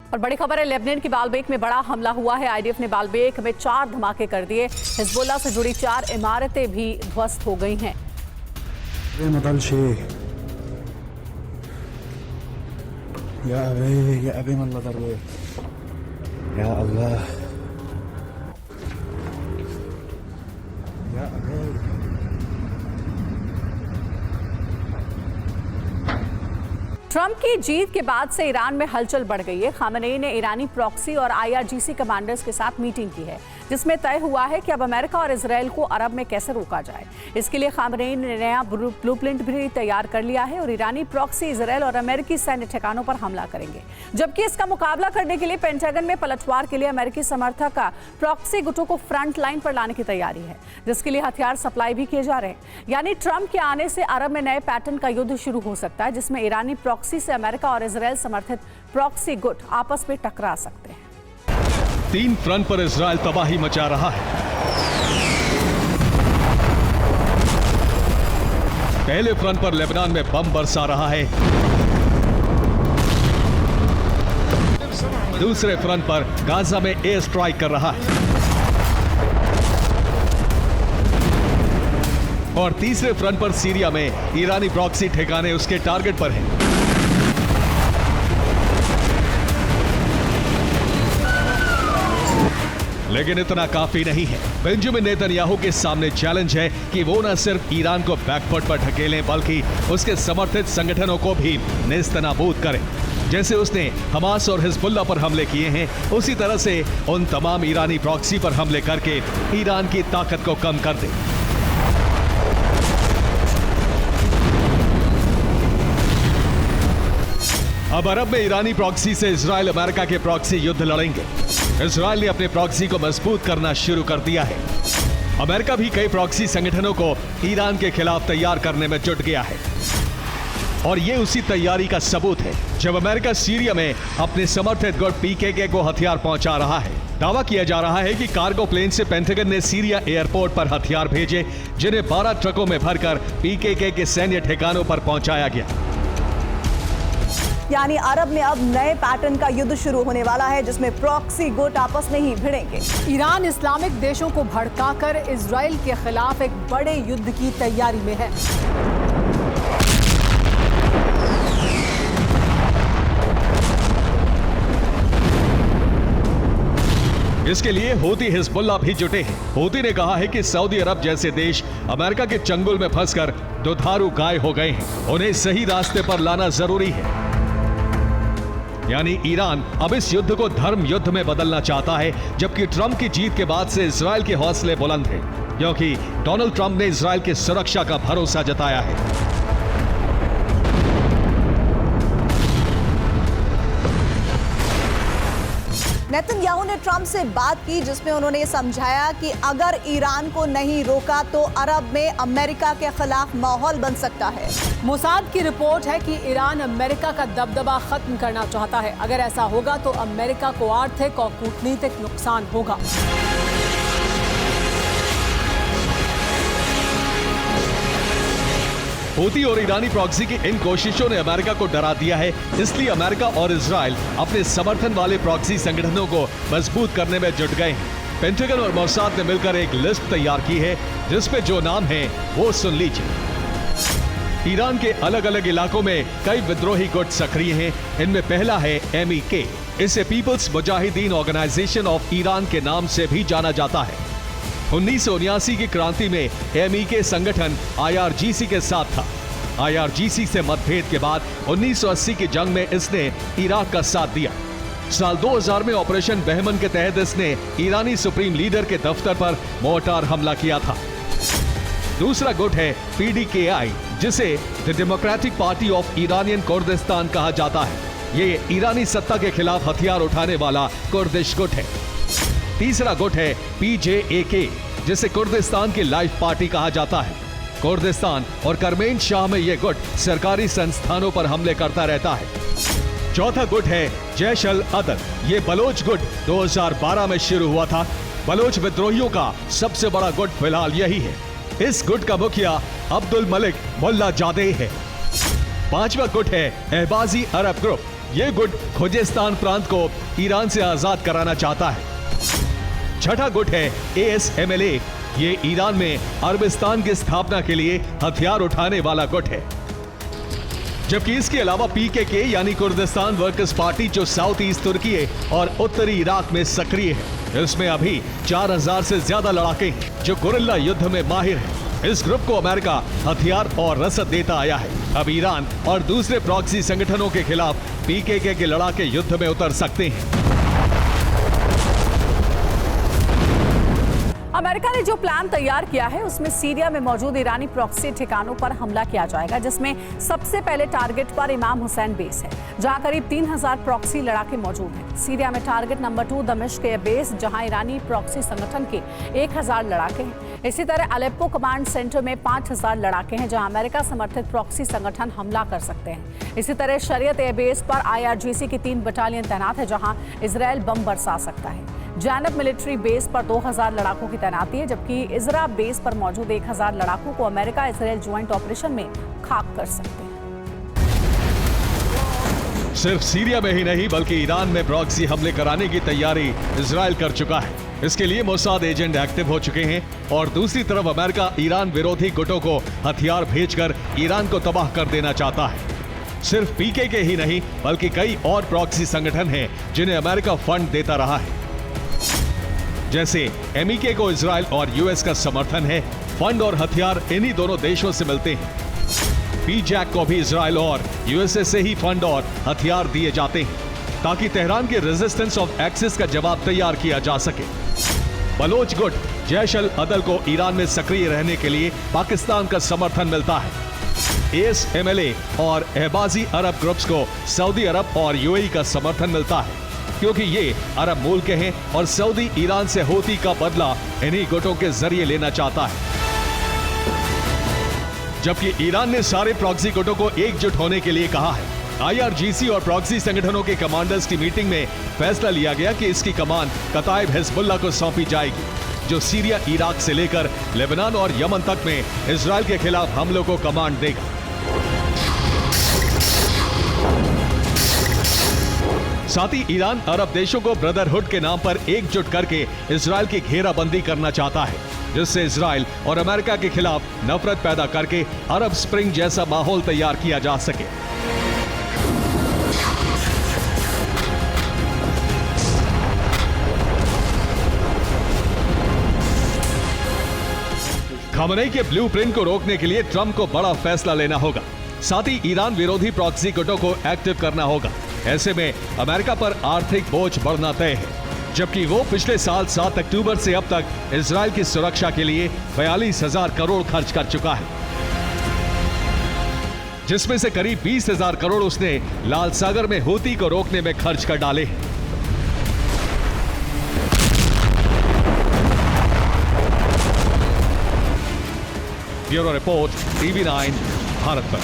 और बड़ी खबर है, लेबनान की बालबेक में बड़ा हमला हुआ है। आईडीएफ ने बालबेक में 4 धमाके कर दिए। हिजबुल्लाह से जुड़ी 4 इमारतें भी ध्वस्त हो गई हैं। ट्रंप की जीत के बाद से ईरान में हलचल बढ़ गई है। खामेनेई ने ईरानी प्रॉक्सी और आईआरजीसी कमांडर्स के साथ मीटिंग की है, जिसमें तय हुआ है कि अब अमेरिका और इजरायल को अरब में कैसे रोका जाए। इसके लिए खामेनेई ने नया ब्लूप्रिंट भी तैयार कर लिया है और ईरानी प्रॉक्सी इजरायल और अमेरिकी सैन्य ठिकानों पर हमला करेंगे। जबकि इसका मुकाबला करने के लिए पेंटागन में पलटवार के लिए अमेरिकी समर्थक प्रॉक्सी गुटों को फ्रंट लाइन पर लाने की तैयारी है, जिसके लिए हथियार सप्लाई भी किए जा रहे हैं। यानी ट्रंप के आने से अरब में नए पैटर्न का युद्ध शुरू हो सकता है, जिसमें ईरानी प्रॉक्सी से अमेरिका और इजरायल समर्थित प्रॉक्सी गुट आपस में टकरा सकते हैं। 3 फ्रंट पर इजरायल तबाही मचा रहा है। पहले फ्रंट पर लेबनान में बम बरसा रहा है। दूसरे फ्रंट पर गाजा में एयर स्ट्राइक कर रहा है और तीसरे फ्रंट पर सीरिया में ईरानी प्रॉक्सी ठिकाने उसके टारगेट पर हैं। लेकिन इतना काफी नहीं है। बेंजामिन नेतन्याहू के सामने चैलेंज है कि वो न सिर्फ ईरान को बैकफुट पर ढकेलें, बल्कि उसके समर्थित संगठनों को भी नेस्तनाबूद करें। जैसे उसने हमास और हिजबुल्लाह पर हमले किए हैं, उसी तरह से उन तमाम ईरानी प्रॉक्सी पर हमले करके ईरान की ताकत को कम कर दे। अब अरब में ईरानी प्रॉक्सी से इजरायल अमेरिका के प्रॉक्सी युद्ध लड़ेंगे। इजरायल ने अपने प्रॉक्सी को मजबूत करना शुरू कर दिया है। अमेरिका भी कई प्रॉक्सी संगठनों को ईरान के खिलाफ तैयार करने में जुट गया है और ये उसी तैयारी का सबूत है जब अमेरिका सीरिया में अपने समर्थित गुट पीकेके को हथियार पहुंचा रहा है। दावा किया जा रहा है कि कार्गो प्लेन से पेंटागन ने सीरिया एयरपोर्ट पर हथियार भेजे, जिन्हें 12 ट्रकों में भरकर पीकेके के सैन्य ठिकानों पर पहुंचाया गया। यानी अरब में अब नए पैटर्न का युद्ध शुरू होने वाला है, जिसमें प्रॉक्सी गुट आपस में ही भिड़ेंगे। ईरान इस्लामिक देशों को भड़काकर इजरायल के खिलाफ एक बड़े युद्ध की तैयारी में है। इसके लिए हूती हिजबुल्लाह भी जुटे हैं। हूती ने कहा है कि सऊदी अरब जैसे देश अमेरिका के चंगुल में फंसकर दुधारू गाय हो गए हैं, उन्हें सही रास्ते पर लाना जरूरी है। यानी ईरान अब इस युद्ध को धर्म युद्ध में बदलना चाहता है, जबकि ट्रंप की जीत के बाद से इजरायल के हौसले बुलंद हैं, क्योंकि डोनाल्ड ट्रंप ने इजरायल की सुरक्षा का भरोसा जताया है। नेतन्याहू ने ट्रंप से बात की, जिसमें उन्होंने समझाया कि अगर ईरान को नहीं रोका तो अरब में अमेरिका के खिलाफ माहौल बन सकता है। मोसाद की रिपोर्ट है कि ईरान अमेरिका का दबदबा खत्म करना चाहता है। अगर ऐसा होगा तो अमेरिका को आर्थिक और कूटनीतिक नुकसान होगा। हूती और ईरानी प्रॉक्सी की इन कोशिशों ने अमेरिका को डरा दिया है। इसलिए अमेरिका और इजरायल अपने समर्थन वाले प्रॉक्सी संगठनों को मजबूत करने में जुट गए हैं। पेंटागन और मोसाद ने मिलकर एक लिस्ट तैयार की है, जिसमें जो नाम है वो सुन लीजिए। ईरान के अलग अलग इलाकों में कई विद्रोही गुट सक्रिय हैं। इनमें पहला है MEK। इसे People's Mujahedin Organization of Iran के नाम से भी जाना जाता है। 1979 की क्रांति में MEK संगठन IRGC के साथ था। IRGC से मतभेद के बाद 1980 की जंग में इसने इराक का साथ दिया। साल 2000 में ऑपरेशन बहमन के तहत इसने ईरानी सुप्रीम लीडर के दफ्तर पर मोर्टार हमला किया था। दूसरा गुट है PDKI, जिसे the democratic party of Iranian Kurdistan कहा जाता है। ये ईरानी सत्ता के खिलाफ हथियार उठाने वाला कुर्दिश गुट है। तीसरा गुट है PJAK, जिसे कुर्दिस्तान की लाइफ पार्टी कहा जाता है। कुर्दिस्तान और करमेन शाह में यह गुट सरकारी संस्थानों पर हमले करता रहता है। चौथा गुट है जैश अल अदल। ये बलोच गुट 2012 में शुरू हुआ था। बलोच विद्रोहियों का सबसे बड़ा गुट फिलहाल यही है। इस गुट का मुखिया अब्दुल मलिक मुल्ला जादेह है। पांचवा गुट है अहबाजी अरब ग्रुप। ये गुट खुजेस्तान प्रांत को ईरान से आजाद कराना चाहता है। छठा गुट है ASMLA। ये ईरान में अरबिस्तान की स्थापना के लिए हथियार उठाने वाला गुट है। जबकि इसके अलावा PKK यानी कुर्दिस्तान वर्कर्स पार्टी जो साउथ ईस्ट तुर्की और उत्तरी इराक में सक्रिय है। इसमें अभी 4000 से ज्यादा लड़ाके हैं जो गुरिल्ला युद्ध में माहिर हैं। इस ग्रुप को अमेरिका हथियार और रसद देता आया है। अब ईरान और दूसरे प्रॉक्सी संगठनों के खिलाफ PKK के लड़ाके युद्ध में उतर सकते हैं। अमेरिका ने जो प्लान तैयार किया है उसमें सीरिया में मौजूद ईरानी प्रॉक्सी ठिकानों पर हमला किया जाएगा, जिसमें सबसे पहले टारगेट पर इमाम हुसैन बेस है, जहां करीब 3000 प्रॉक्सी लड़ाके मौजूद हैं। सीरिया में टारगेट नंबर 2 दमिश्क के बेस, जहां ईरानी प्रॉक्सी संगठन के 1000 लड़ाके हैं। इसी तरह अलेप्पो कमांड सेंटर में 5000 लड़ाके हैं, जहां अमेरिका समर्थित प्रॉक्सी संगठन हमला कर सकते हैं। इसी तरह शरीयत ए बेस पर IRGC की 3 बटालियन तैनात है, जहां इजराइल बम बरसा सकता है। जानब मिलिट्री बेस पर 2000 लड़ाकों की तैनाती है, जबकि इजरा बेस पर मौजूद 1000 लड़ाकों को अमेरिका इजराइल ज्वाइंट ऑपरेशन में खाक कर सकते हैं। सिर्फ सीरिया में ही नहीं बल्कि ईरान में प्रॉक्सी हमले कराने की तैयारी इजराइल कर चुका है। इसके लिए मोसाद एजेंट एक्टिव हो चुके हैं और दूसरी तरफ अमेरिका ईरान विरोधी गुटों को हथियार भेजकर ईरान को तबाह कर देना चाहता है। सिर्फ PKK ही नहीं बल्कि कई और प्रॉक्सी संगठन हैं जिन्हें अमेरिका फंड देता रहा है। जैसे MEK को इजराइल और US का समर्थन है। फंड और हथियार इन्हीं दोनों देशों से मिलते हैं। PJAK को भी इजराइल और USA से ही फंड और हथियार दिए जाते हैं ताकि तेहरान के रेजिस्टेंस ऑफ एक्सिस का जवाब तैयार किया जा सके। बलोच गुट जैश अल अदल को ईरान में सक्रिय रहने के लिए पाकिस्तान का समर्थन मिलता है। ASMLA और अहबाजी अरब ग्रुप्स को सऊदी अरब और UAE का समर्थन मिलता है, क्योंकि ये अरब मूल के हैं और सऊदी ईरान से होती का बदला इन्हीं गुटों के जरिए लेना चाहता है। जबकि ईरान ने सारे प्रॉक्सी गुटों को एकजुट होने के लिए कहा है। IRGC और प्रॉक्सी संगठनों के कमांडर्स की मीटिंग में फैसला लिया गया कि इसकी कमान कताइब हिजबुल्लाह को सौंपी जाएगी, जो सीरिया, इराक से लेकर लेबनान और यमन तक में इजराइल के खिलाफ हमलों को कमांड देगा। साथ ही ईरान अरब देशों को ब्रदरहुड के नाम पर एकजुट करके इजराइल की घेराबंदी करना चाहता है, जिससे इजराइल और अमेरिका के खिलाफ नफरत पैदा करके अरब स्प्रिंग जैसा माहौल तैयार किया जा सके। खामेनेई के ब्लूप्रिंट को रोकने के लिए ट्रंप को बड़ा फैसला लेना होगा। साथ ही ईरान विरोधी प्रॉक्सी गुटों को एक्टिव करना होगा। ऐसे में अमेरिका पर आर्थिक बोझ बढ़ना तय है, जबकि वो पिछले साल 7 अक्टूबर से अब तक इजराइल की सुरक्षा के लिए 42,000 करोड़ खर्च कर चुका है, जिसमें से करीब 20,000 करोड़ उसने लाल सागर में हूती को रोकने में खर्च कर डाले हैं। ब्यूरो रिपोर्ट, TV9 भारत पर।